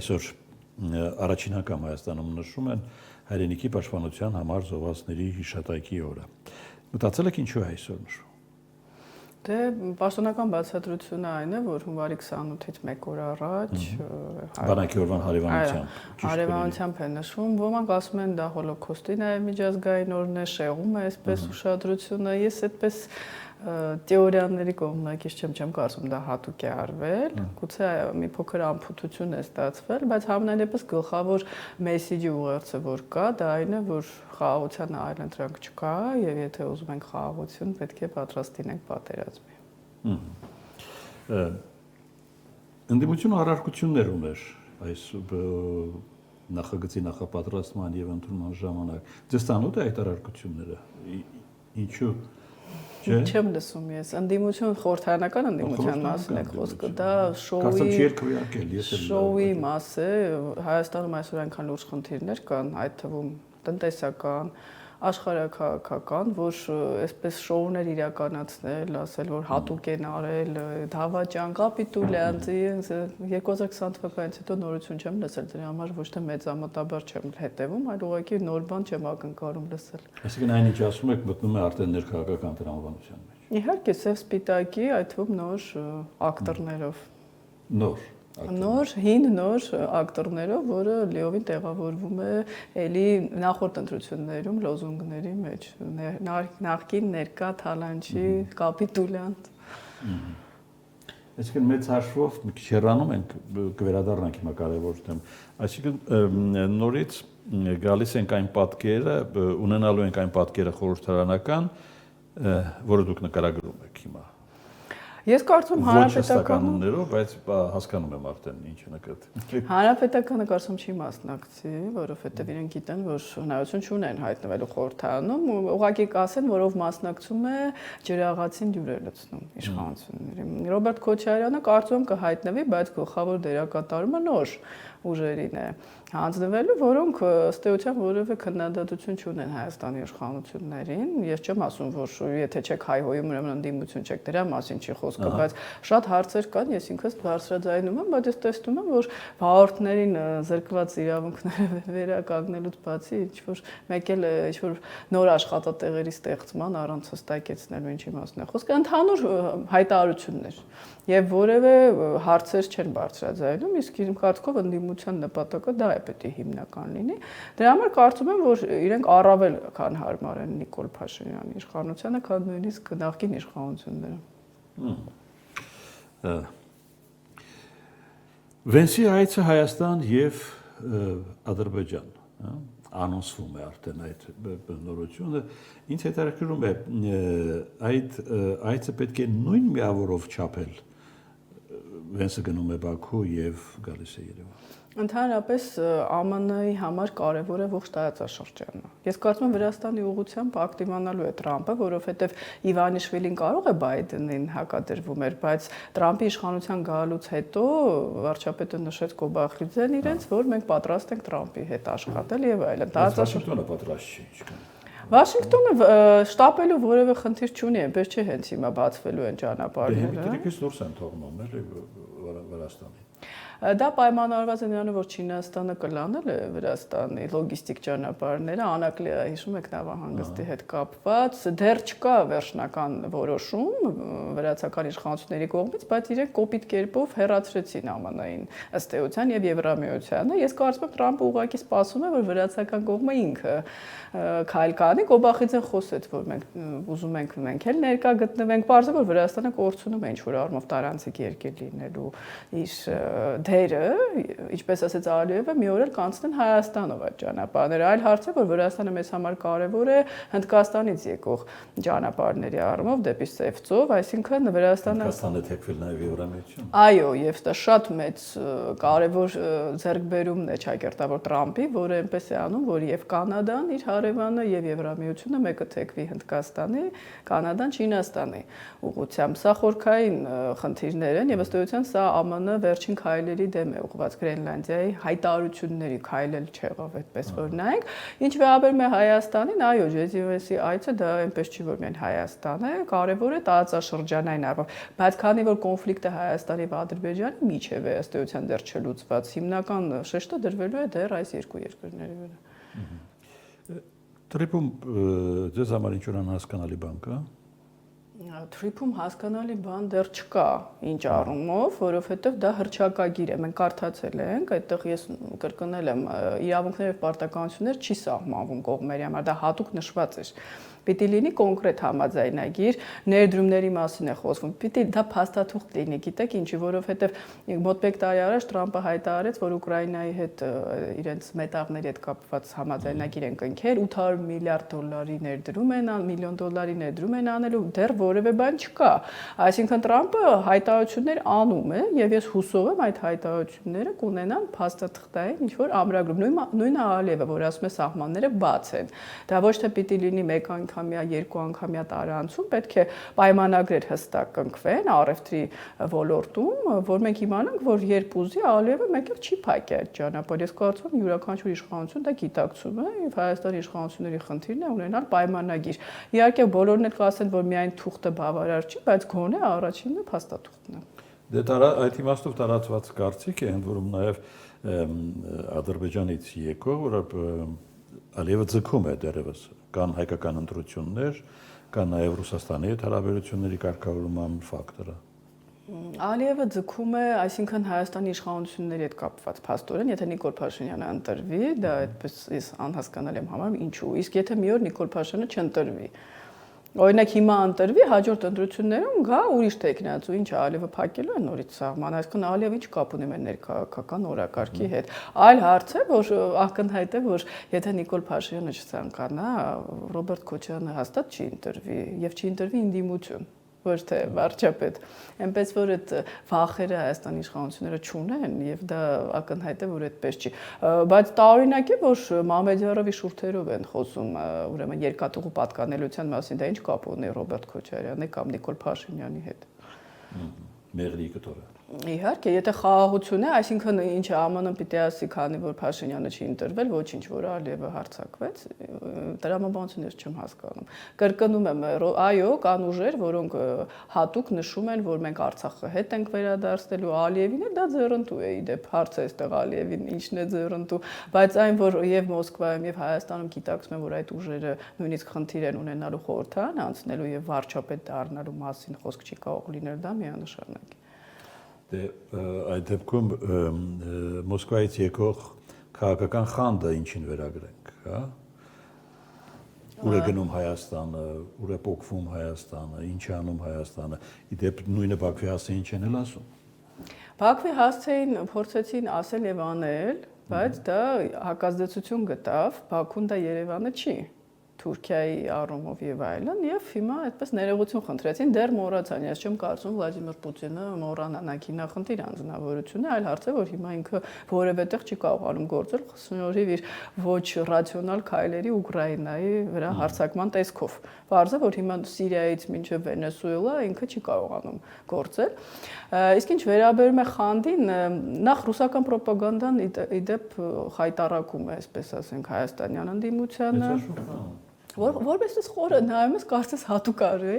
այսօր առաջին անգամ Հայաստանում նշում են հայրենիքի պաշտպանության համար զոհվածների հիշատակի օրը։ Մտածել եք ինչու է այսօր նշվում։ Դե պաշտոնական բացատրությունը այն է, որ հունվարի 28-ից 1 օր առաջ բանակի օրվան հարևանությամբ հարևանությամբ է նշվում, ոմանք ասում են դա հոլոկոստի նաև միջազգային օրն է, շեղում է այսպես ուշադրությունը, ես այդպես թեորիաների կողմնակից չեմ կարծում դա հատուկ է արվել, գուցե մի փոքր անփութություն է ստացվել, բայց համենայնդեպս գլխավոր մեսեջի ուղերձը որ կա, դա այն է, որ խաղաղության այլընտրանք չկա եւ եթե ուզում ենք խաղաղություն, պետք է պատրաստ լինենք պատերազմի։ Ընդդիմությունը առարկություններ ուներ այս նախագծի նախապատրաստման եւ ընդունման ժամանակ։ Ձեզ ծանոթ է այդ առարկությունները։ Ինչու՞ Չեմ լսում ես, ընդդիմություն խորհրդարանական ընդդիմության մասին է խոսքը, դա շոուի մաս է, Հայաստանում այսօր այնքան լուրջ խնդիրներ կան, այդ թվում տնտեսական, աշխարհաքաղաքական, որ այսպես շոուներ իրականացնել, ասել, որ հատուկ են արել, դավաճան, կապիտուլյանցի, 2020 թվականից հետո նորություն չեմ լսել, դրա համար ոչ թե մեծամտաբար չեմ հետևում, այլ ուղղակի նոր բան չեմ ակնկալում լսել։ Այսինքն այնինչ ասում եք մտնում է արդեն ներքաղաքական տրամաբանության մեջ։ Իհարկե, սև սպիտակի, այդ թվում նոր ակտորներով։ Նոր ակտորներով, որը լիովին տեղավորվում է էլի նախորդ ընտրություններում լոզունգների մեջ, նախկին ներկա թալանչի կապիտուլյանտ։ Այսինքն մեծ հաշվով մի քիչ հեռանում ենք, կվերադառնանք հիմա կարևոր թեմ։ Այսինքն նորից գալիս ենք այն պատկերը, ունենալու ենք այն պատկերը խորհրդարանական, որը դուք նկարագրում եք հիմա։ Ես կարծում հանրապետականներով, բայց հասկանում եմ արդեն ինչը նկատի։ Հանրապետականը կարծում չի մասնակցի, որովհետև իրենք գիտեն, որ հնարավորություն չունեն հայտնվելու խորհրդարանում, ուղղակի կասեն, որով մասնակցում է ջրաղացին դյուր է լցնում իշխանությունների։ Ռոբերտ Քոչարյանը կարծում եմ կհայտնվի, բայց գլխավոր դերակատարումը նոր ուժերին է հանձնվելու, որոնք ըստ էության որևէ քննադատություն չունեն Հայաստանի իշխանություններին։ Ես չեմ ասում, որ եթե չեք հայհոյում, ուրեմն ընդդիմություն չեք, դրա մասին չի խոսքը, բայց շատ հարցեր կան, ես ինքս բարձրաձայնում եմ, բայց ես տեսնում եմ, որ վարորդներին զրկված իրավունքները վերականգնելուց բացի ինչ-որ մեկ էլ ինչ-որ նոր աշխատատեղերի ստեղծման առանց հստակեցնելու ինչի մասն է խոսքը, ընդհանուր հայտարարություններ եւ որևէ հարցեր չեն բարձրաձայնում, իսկ իմ կարծիքով ընդդիմության նպատակը դա է պետք է հիմնական լինի։ Դրա համար կարծում եմ, որ իրենք առավել քան հարմար են Նիկոլ Փաշինյանի իշխանությանը, քան նույնիսկ նախկին իշխանությունները։ Վենսի այցը Հայաստան եւ Ադրբեջան, անոնսվում է արդեն այդ նորությունը, ինձ հետաքրքրում է այդ այցը պետք է նույն միավորով չափել Վենսը գնում է Բաքու եւ գալիս է Երևան։ Ընդհանրապես ԱՄՆ-ի համար կարևոր է ողջ տարածաշրջանը։ Ես կարծում եմ Վրաստանի ուղղությամբ ակտիվանալու է Տրամպը, որովհետև Իվանիշվիլին կարող է Բայդենին հակադրվում էր, բայց Տրամպի իշխանության գալուց հետո վարչապետը նշեց Կոբախիձեն իրենց, որ մենք պատրաստ ենք Տրամպի հետ աշխատել եւ այլն։ Վաշինգտոնը պատրաստ չի, ինչքան։ Վաշինգտոնը շտապելու որևէ խնդիր չունի, այնպես չէ հենց հիմա բացվելու են ճանապարհները։ Դե դուրս են թողնում, էլի Վրաստանի։ Դա պայմանավորված է նրանով, որ Չինաստանը կլանել է Վրաստանի լոգիստիկ ճանապարհները, Անակլիա, հիշում եք, նավահանգստի հետ կապված, դեռ չկա վերջնական որոշում վրացական իշխանությունների կողմից, բայց իրենք կոպիտ կերպով հեռացրեցին ԱՄՆ-ին ըստ էության եւ Եվրամիությանը։ Ես կարծում եմ Տրամպը ուղղակի սպասում է, որ վրացական կողմը ինքը քայլ կանի, Կոբախիձեն խոսեց, որ մենք ուզում ենք մենք էլ ներկա գտնվենք, բարձր որ Վրաստանը կորցնում է ինչ-որ առումով տարանցիկ երկիր լինելու իր դերը, ինչպես ասեց Ալիևը, մի օր էլ կանցնեն Հայաստանով այդ ճանապարհները։ Այլ հարց է, որ Վրաստանը մեզ համար կարևոր է Հնդկաստանից եկող ճանապարհների առումով դեպի Սևծով, այսինքն Վրաստանը Հնդկաստանը թեքվել նաև Եվրամիություն։ Այո, եւ դա շատ մեծ կարևոր ձեռքբերումն է ճակերտավոր Տրամպի, որը այնպես է անում, որ եւ Կանադան իր հարևանը եւ Եվրամիությունը մեկը թեքվի Հնդկաստանի, Կանադան Չինաստանի ուղղությամբ։ Սա խորքային խնդիրներ են եւ ըստ էության սա ԱՄՆ վերջին քայլերի քայլերի դեմ է ուղղված Գրենլանդիայի հայտարարությունների քայլել չեղավ այդպես որ նայենք ինչ վերաբերում է Հայաստանին այո Ջեզիվեսի այցը դա այնպես չի որ միայն Հայաստան է կարևոր է տարածաշրջանային առումով բայց քանի որ կոնֆլիկտը Հայաստանի եւ Ադրբեջանի միջև է ըստ էության դեռ չլուծված հիմնական շեշտը դրվելու է դեռ այս երկու երկրների վրա Տրիպում ձեզ համար ինչ-որ անհասկանալի բան կա Թրիփում հասկանալի բան դեռ չկա ինչ առումով, որովհետև դա հռչակագիր է։ Մենք կարդացել ենք, այդտեղ ես կրկնել եմ, իրավունքներ եւ պարտականություններ չի սահմանվում կողմերի համար, դա հատուկ նշված է։ Պիտի լինի կոնկրետ համաձայնագիր, ներդրումների մասին է խոսվում։ Պիտի դա փաստաթուղթ լինի, գիտեք ինչի, որովհետև մոտ 1 տարի առաջ Տրամպը հայտարարեց, որ Ուկրաինայի հետ իրենց մետաղների հետ կապված համաձայնագիր են կնքել, $800 միլիարդ ներդրում են, միլիոն դոլարի ներդրում են անելու, դեռ որևէ բան չկա։ Այսինքն Տրամպը հայտարարություններ անում է, եւ ես հուսով եմ այդ հայտարարությունները կունենան փաստաթղթային ինչ-որ ամրագրում։ Նույնը Ալիևը, որ ասում է սահմանները բաց են։ Դա ոչ թե պիտի լինի մեկ անգամյա, երկու անգամյա տարանցում, պետք է պայմանագրեր հստակ կնքվեն առևտրի ոլորտում, որ մենք իմանանք, որ երբ ուզի Ալիևը մեկ էլ չի փակի այդ ճանապարհը։ Ես կարծում եմ յուրաքանչյուր իշխանություն դա գիտակցում է, եւ Հայաստանի իշխանությունների խնդիրն է ունենալ պայմանագիր։ Իհարկե բոլորն էլ կասեն, որ միայն թուղթը բավարար չի, բայց գոնե առաջինը փաստաթուղթն է։ Դե այդ իմաստով տարածված կարծիք է, ընդ որում նաև Ադրբեջանից եկող, որ Ալիևը ձգում է դերևս կան հայկական ընտրություններ, կան նաև Ռուսաստանի հետ հարաբերությունների կարգավորման ֆակտորը։ Ալիևը ձգում է, այսինքն Հայաստանի իշխանությունների հետ կապված փաստորեն, եթե Նիկոլ Փաշինյանը ընտրվի, դա այդպես անհասկանալի եմ համարում, ինչու։ Իսկ եթե մի օր Նիկոլ Փաշինյանը չընտրվի, օրինակ հիմա ընտրվի, հաջորդ ընտրություններում գա ուրիշ տեխնացու, ինչ Ալիևը փակելու է նորից սահման, այսինքն Ալիևը ինչ կապ ունի մեր ներքաղաքական օրակարգի հետ։ Այլ հարց է, որ ակնհայտ է, որ եթե Նիկոլ Փաշինյանը չցանկանա, Ռոբերտ Քոչարյանը հաստատ չի ընտրվի եւ չի ընտրվի ինդիմություն, ոչ թե վարչապետ։ Այնպես որ այդ վախերը Հայաստանի իշխանությունները չունեն եւ դա ակնհայտ է, որ այդպես չի։ Բայց տարօրինակ է, որ Մամեդյարովի շուրթերով են խոսում, ուրեմն երկաթուղու պատկանելիության մասին, դա ինչ կապ ունի Ռոբերտ Քոչարյանի կամ Նիկոլ Փաշինյանի հետ։ Մեղրի կտորը։ Իհարկե, եթե խաղաղություն է, այսինքն ինչ ԱՄՆ-ը պիտի ասի, քանի որ Փաշինյանը չի ընտրվել, ոչինչ, որ Ալիևը հարձակվեց, տրամաբանություն ես չեմ հասկանում։ Կրկնում եմ, այո, կան ուժեր, որոնք հատուկ նշում են, որ մենք Արցախը հետ ենք վերադարձնելու, Ալիևին է դա ձեռնտու է, իդեպ հարցը այստեղ Ալիևին ինչն է ձեռնտու, բայց այն, որ եւ Մոսկվայում եւ Հայաստանում գիտակցում են, որ այդ ուժերը նույնիսկ խնդիր են ունենալու խորհրդարան անցնելու եւ վարչապետ դառնալու մասին խոսք չի կարող լինել, դա միանշանակ է։ Դե այդ դեպքում Մոսկվայից եկող քաղաքական խանդը ինչին վերագրենք, հա? Ուր է գնում Հայաստանը, ուր է պոկվում Հայաստանը, ինչ է անում Հայաստանը, իդեպ նույնը Բաքվի հասցեին չեն էլ ասում։ Բաքվի հասցեին փորձեցին ասել եւ անել, բայց դա հակազդեցություն գտավ, Բաքուն դա Երևանը չի։ Թուրքիայի առումով եւ այլն եւ հիմա այդպես ներողություն խնդրեցին դեռ մոռացան ես չեմ կարծում Վլադիմիր Պուտինը մոռանա նախինախնդիր անձնավորությունը այլ հարց է որ հիմա ինքը որևէ տեղ չի կարողանում գործել շնորհիվ իր ոչ ռացիոնալ քայլերի Ուկրաինայի վրա հարձակման տեսքով բարձր որ հիմա Սիրիայից մինչև Վենեսուելա ինքը չի կարողանում գործել իսկ ինչ վերաբերում է խանդին նախ ռուսական ռոպագանդան իդեպ խայտարակում է այսպես ասենք հայաստանյան ընդդիմությանը Որպես խորը նայում ես կարծես հատուկ արի,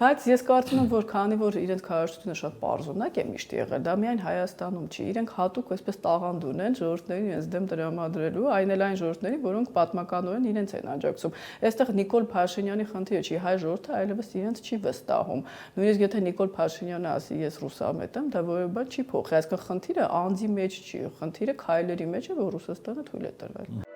բայց ես կարծում եմ, որ քանի որ իրենց քարոզությունը շատ պարզունակ է միշտ եղել, դա միայն Հայաստանում չի, իրենք հատուկ այսպես տաղանդ ունեն ժողովրդներին իրենց դեմ տրամադրելու, այն էլ այն ժողովրդների, որոնք պատմականորեն իրենց են աջակցում։ Այստեղ Նիկոլ Փաշինյանի խնդիրը չի, հայ ժողովուրդը այլևս իրենց չի վստահում։ Նույնիսկ եթե Նիկոլ Փաշինյանը ասի ես ռուսամետ եմ, դա որևէ բան չի փոխի, այսինքն խնդիրը անձի մեջ չի, խնդիրը քայլերի մեջ է, որ Ռուսաստանը թույլ է տվել։